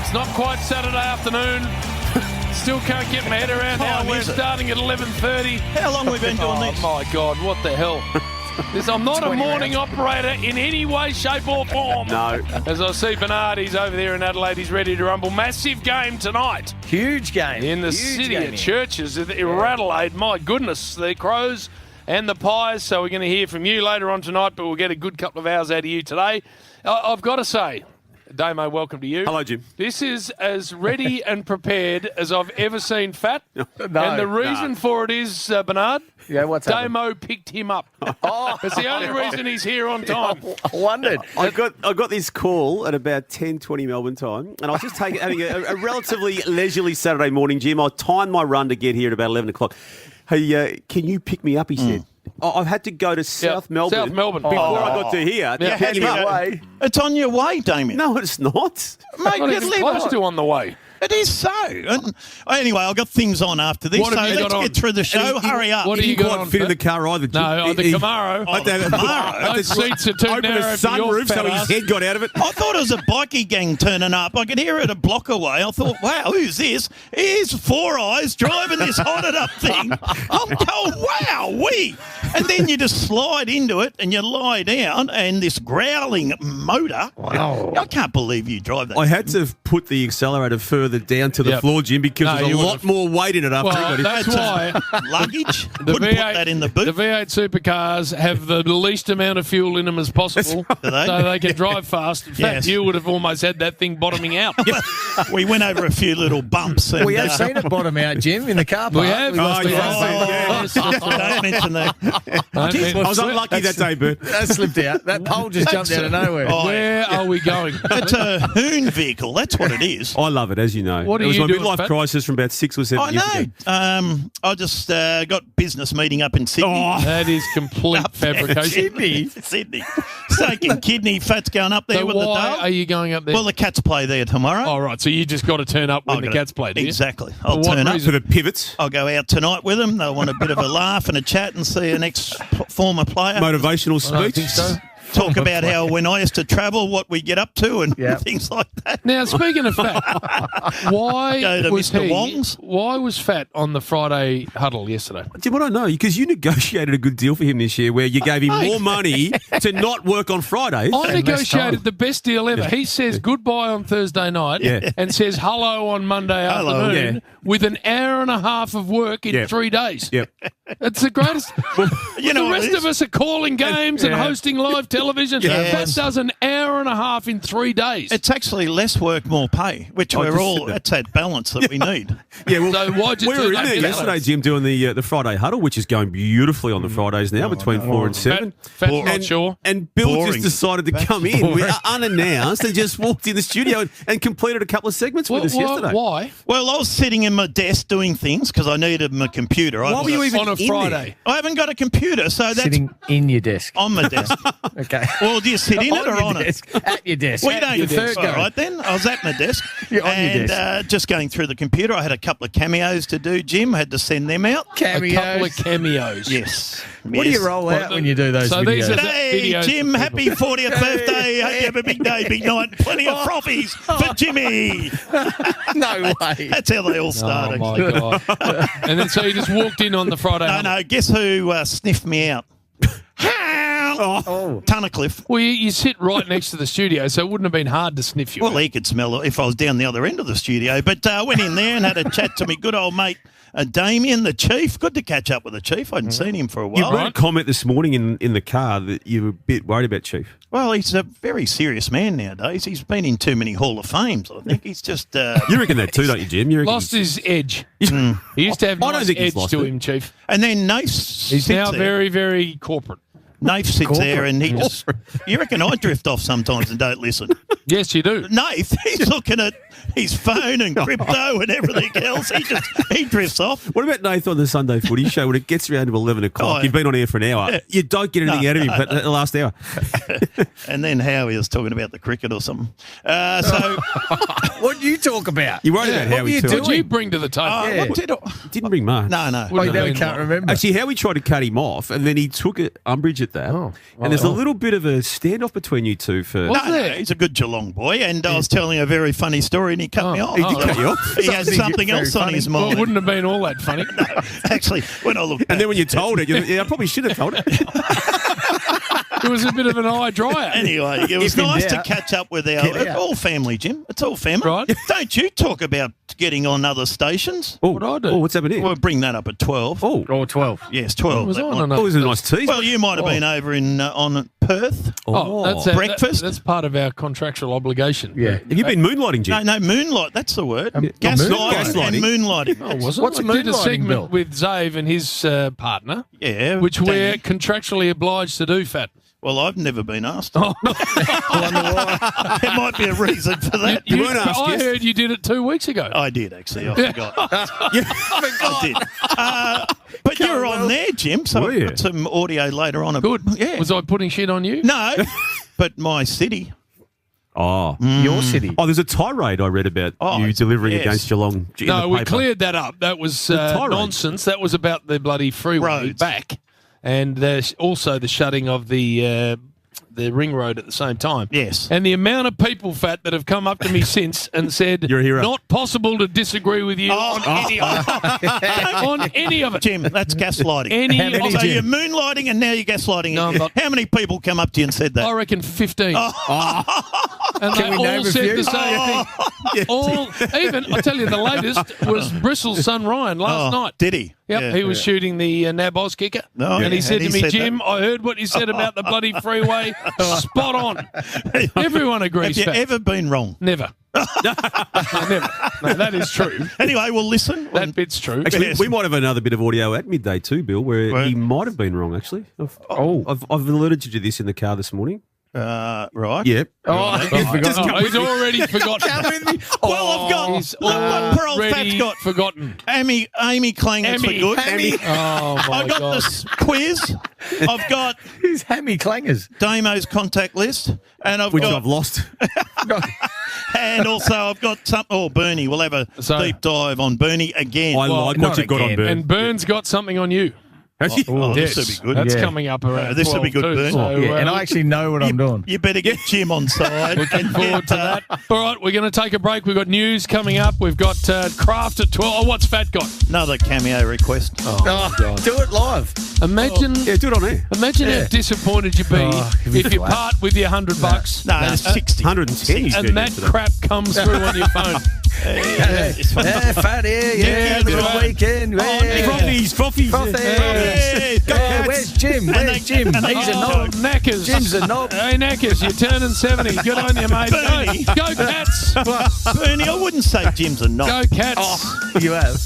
It's not quite Saturday afternoon. Still can't get my head around how we're starting at 11:30. How long have we been doing this? Oh, my God, what the hell? I'm not a morning operator in any way, shape or form. No. As I see Bernard, he's over there in Adelaide. He's ready to rumble. Massive game tonight. Huge game. In the city of churches in Adelaide. My goodness, the Crows and the Pies. So we're going to hear from you later on tonight, but we'll get a good couple of hours out of you today. I've got to say, Damo, welcome to you. Hello, Jim. This is as ready and prepared as I've ever seen Fat. And the reason for it is, Bernard, Damo picked him up. It's the only reason he's here on time. I wondered. I got this call at about 10:20 Melbourne time, and I was just having a relatively leisurely Saturday morning, Jim. I timed my run to get here at about 11 o'clock. Hey, can you pick me up, he said. I've had to go to South Melbourne before I got to here. To pick him up. It's on your way, Damien. No, it's not. Mate, Not even close to on the way. It is so. Anyway, I've got things on after this, What so have you let's got get through the show. Hurry up. What do He you didn't got quite on, fit in Fat? the car either, Jim. No, the Camaro. I had to have a Those seats are too open narrow a for your sunroof so fat his ass. head got out of it. I thought it was a bikie gang turning up. I could hear it a block away. I thought, wow, who's this? Here's Four Eyes driving this hotted up thing. I'm going, wow, And then you just slide into it and you lie down and this growling motor. Wow. I can't believe you drive that. I had to put the accelerator further down to the floor, Jim, because there's a lot more weight in it after Well, everybody. that's why Luggage. the Wouldn't put that in the boot. The V8 supercars have the least amount of fuel in them as possible, Do they? so they can drive fast. In fact, Yes. you would have almost had that thing bottoming out. We went over a few little bumps. And, We have seen it bottom out, Jim, in the car park. We have. must Oh, have yeah. gone Yes, Don't mention that. I was unlucky that day, Bert. That slipped out. That pole just jumped out of nowhere. Oh, Where are we going? It's a hoon vehicle. That's what it is. I love it, as you know. What are it was you my doing, midlife Pat? crisis from about 6 or 7 I years know. ago. I just got business meeting up in Sydney. That is complete fabrication. Sydney. Steak and kidney fat's going up there So with the why dale. are you going up there? Well, the Cats play there tomorrow. Oh, right. So you just got to turn up when the Cats play, do you? Exactly. I'll For what turn up. reason? For the pivots, I'll go out tonight with them. They'll want a bit of a laugh and a chat and see an ex-former player. motivational I don't speech. think so. Talk about how when I used to travel, what we get up to and Yep. things like that. Now, speaking of Fat, why Go to was Mr. he? Wong's. Why was Fat on the Friday huddle yesterday? Jim, I don't know, because you negotiated a good deal for him this year where you gave him more money to not work on Fridays. I negotiated the best deal ever. He says goodbye on Thursday night and says hello on Monday afternoon with an hour and a half of work in 3 days. Yep. It's the greatest. You know the what rest it is? of us are calling games and hosting live television. Fat does an hour and a half in 3 days. It's actually less work, more pay, which that's that balance that we need. Yeah, well, So why'd you we do were in that there balance? yesterday, Jim, doing the Friday huddle, which is going beautifully on the Fridays now between 4 and 7. Fat's not sure. And Bill Boring. just decided to come in unannounced and just walked in the studio and completed a couple of segments with us yesterday. Why? Well, I was sitting in my desk doing things because I needed my computer. Why were you even On a in Friday. I haven't got a computer, so that's Sitting in your desk. on my desk. Okay. Well, do you sit in it or your on it? desk. At your desk. We At don't your do desk. All right, then. I was at my desk. You're on your and desk. just going through the computer. I had a couple of cameos to do, Jim. I had to send them out. Cameos. A couple of cameos. Yes. What do you roll out when you do those So videos? these are- Hey, videos Jim, for happy 40th birthday. Hope you have a big day, big night. Plenty of frothies for Jimmy. No way. That's how they all start, Oh, actually. my God. And then so you just walked in on the Friday. No, huddle. no. Guess who sniffed me out? Tunnicliffe. Well, you sit right next to the studio, so it wouldn't have been hard to sniff you. Well, he could smell it if I was down the other end of the studio. But I went in there and had a chat to me good old mate, Damien, the chief. Good to catch up with the chief. I hadn't seen him for a You while. made a comment this morning in the car that you were a bit worried about Chief. Well, he's a very serious man nowadays. He's been in too many Hall of Fames, I think. He's just... You reckon that too, don't you, Jim? You reckon Lost his edge. Hmm. He used to have I don't nice think he's edge lost to it. him, Chief. And then Nafe sits He's now there. very, very corporate. Nafe sits there and he just... You reckon I drift off sometimes and don't listen? Yes, you do. Nafe, he's looking at his phone and crypto and everything else. He drifts off. What about Nathan on the Sunday footy show when it gets around to 11 o'clock? Oh, You've been on air for an hour. You don't get anything out of him for the last hour. And then Howie was talking about the cricket or something. So... What do you talk about? You worried about What Howie were you too? What did you bring to the table? Yeah. What did I... Didn't bring much. No. Well, you Wouldn't have never been can't like- remember. Actually, Howie tried to cut him off, and then he took umbrage at with that. Oh, and there's a little bit of a standoff between you two for. Was No, there? he's a good Geelong boy, and I was telling a very funny story, and he cut me off. He did cut you off? He had something else on funny. his Well, mind. it wouldn't have been all that funny. Actually, when I looked And then when you told it, I probably should have told it. It was a bit of an eye dryer. Anyway, it was If in nice to doubt, catch up with get our out. all family, Jim. It's all family. Right. Don't you talk about getting on other stations? Oh, What'd I do? Oh, what's happening? We'll bring that up at 12. Oh, Or 12. Yes, 12. was that on might- another- oh, this is a nice tease. Well, you might have been over in on Perth. Oh, that's Breakfast? that's part of our contractual obligation. Yeah. Have you been moonlighting, Jim? No, moonlight. That's the word. Gaslighting Gaslighting. and moonlighting. Oh, was it? What's I did a moonlighting, segment Bill? with Zave and his partner, Yeah. which we're Danny. contractually obliged to do, Fat. Well, I've never been asked. Oh. There might be a reason for that. You weren't asked, I yes? heard you did it 2 weeks ago. I did, actually. I forgot. I did. But you're on there, Jim, so Were I've you? got some audio later on. Good. Yeah. Was I putting shit on you? No, but my city. Oh. Your city. Oh, there's a tirade I read about you delivering yes. against Geelong. In No, the we paper. cleared that up. That was tirade. nonsense. That was about the bloody freeway Roads. back, and there's also the shutting of the ring road at the same time. Yes. And the amount of people, Fat, that have come up to me since and said, You're a hero. not possible to disagree with you on any of it. On any of it. Jim, that's gaslighting. Any How many, of So it. you're moonlighting and now you're gaslighting No, I'm again. not. How many people come up to you and said that? I reckon 15. And Can they we all name a said few? the same thing. All, even, I tell you, the latest was Bristol's son Ryan last night. Did he? Yep, Yeah. he was shooting the NABOS kicker. No, and he yeah, said and to he me, said Jim, I heard what you said about the bloody freeway. Spot on. Everyone agrees, Have you Fat. ever been wrong? Never. No, never. No, that is true. Anyway, we'll listen. That bit's true. Actually, Yes. we might have another bit of audio at midday too, Bill, where Right. he might have been wrong, actually. I've alerted you to this in the car this morning. Right. Yep. Oh, He's already forgotten. Well, I've got He's what poor old Fat's already got. forgotten. Amy Clanger's for Amy. good. Amy. Oh, my I got God. this quiz. I've got Who's Hammy Clangers? Damo's contact list, and I've Which got I've lost. and also I've got some. Oh, Bernie, we'll have a So- deep dive on Bernie again. I like not what you've got on, again. Burn. And Burns got something on you. Has he? Oh, Yes, this will be good. That's Yeah. coming up around. This will be 12 good, too, Burn. so, Yeah, and I actually know what I'm doing. You better get Jim on side. Looking forward to that. All right, we're going to take a break. We've got news coming up. We've got Craft at 12. Oh, what's Fat got? Another cameo request. Oh, do it live. Imagine, Yeah, do it on air. imagine Yeah. how disappointed you'd be Oh, it'd be if you flat. part with your $100 No, it's 60. 110 he's and getting that today. crap comes through on your phone. Yeah, fat here. Yeah, Yeah, that's good right. weekend. Yeah. Frothies, frothies. Frothies. Go Yeah, Cats. where's Jim? Where's Jim? He's a Oh, knob. knackers. Jim's a knob. Hey, knackers, you're turning 70. Good on you, mate. Bernie. Go Cats. Bernie, I wouldn't say Jim's a knob. Go Cats. You have.